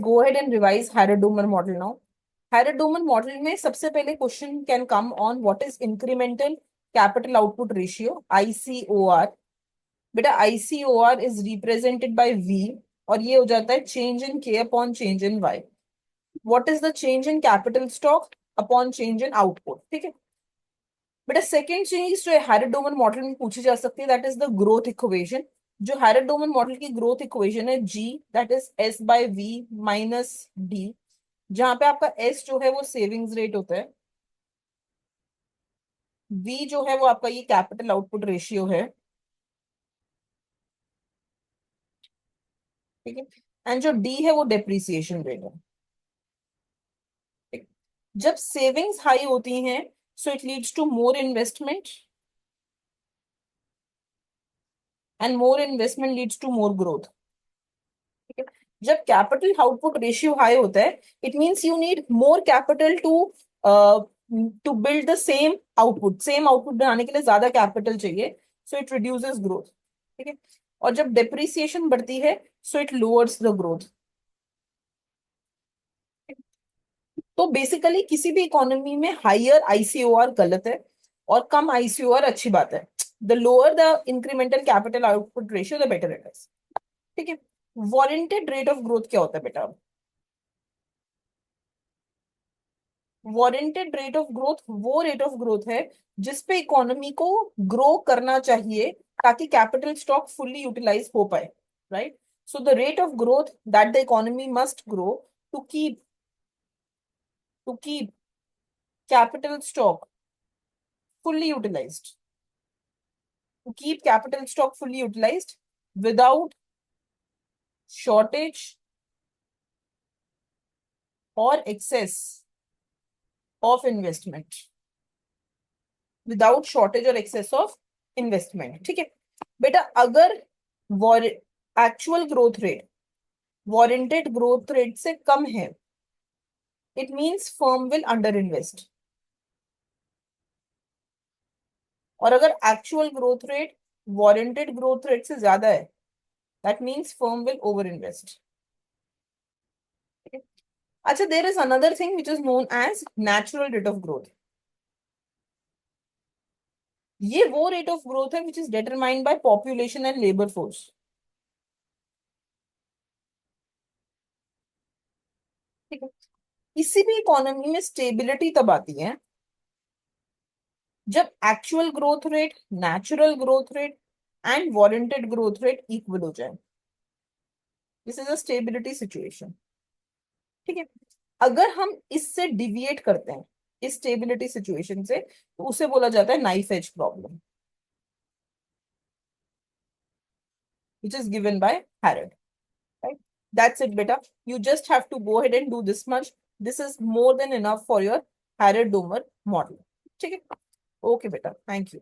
Go ahead and revise Harrod Domar model now. Harrod Domar model में सबसे पहले question can come on what is incremental capital output ratio, ICOR. बेटा ICOR is represented by V, और ये हो जाता है change in K upon change in Y. What is the change in capital stock upon change in output. ठीक है बेटा, second चीज जो हैरोड-डोमर मॉडल में पूछी जा सकती है that is the growth equation. जो हैरोड-डोमर मॉडल की ग्रोथ इक्वेशन है जी, that is S by V minus D, जहां पे आपका एस जो है वो सेविंग्स रेट होता है, वी जो है वो आपका ये कैपिटल आउटपुट रेशियो है। ठीक है, एंड जो डी है वो डेप्रिसिएशन रेट है। ठीक? जब सेविंग्स हाई होती हैं so it leads to more investment, and more investment leads to more growth. ठीक है, जब कैपिटल आउटपुट रेशियो हाई होता है it means you need more capital to build the same output. Same output बनाने के लिए ज्यादा कैपिटल चाहिए, सो इट रिड्यूसेस ग्रोथ। ठीक है, और जब डेप्रिसिएशन बढ़ती है so it lowers the growth. तो बेसिकली किसी भी इकोनॉमी में हायर आईसीओआर गलत है और कम आईसीओआर अच्छी बात है। The lower the incremental capital output ratio the better it is. ठीक है, वारंटेड रेट ऑफ ग्रोथ क्या होता है बेटा? वारंटेड रेट ऑफ ग्रोथ वो रेट ऑफ ग्रोथ है जिसपे इकोनॉमी को ग्रो करना चाहिए ताकि कैपिटल स्टॉक फुल्ली यूटिलाइज हो पाए। Right, so the rate of growth that the economy must grow to keep to keep capital stock fully utilized, to keep capital stock fully utilized without shortage or excess of investment, without shortage or excess of investment। ठीक है बेटा, अगर actual growth rate warranted growth rate से कम है it means firm will under invest, और अगर actual growth rate warranted growth rate से ज्यादा है that means firm will over invest. अच्छा, there is another thing which is known as natural rate of growth. ये वो रेट ऑफ ग्रोथ है which is determined by population and labour force. ठीक है, किसी भी इकोनॉमी में स्टेबिलिटी तब आती है जब actual growth rate, natural growth rate and warranted growth rate equal हो जाए। This is a stability situation. ठीक है, अगर हम इससे डिविएट करते हैं इस स्टेबिलिटी सिचुएशन से तो उसे बोला जाता है knife edge problem, which is given by Harrod. Right? That's it, beta. You just have to go ahead and do this much. This is more than enough for your Harrod-Domer model. ठीक है? Okay, beta. Thank you.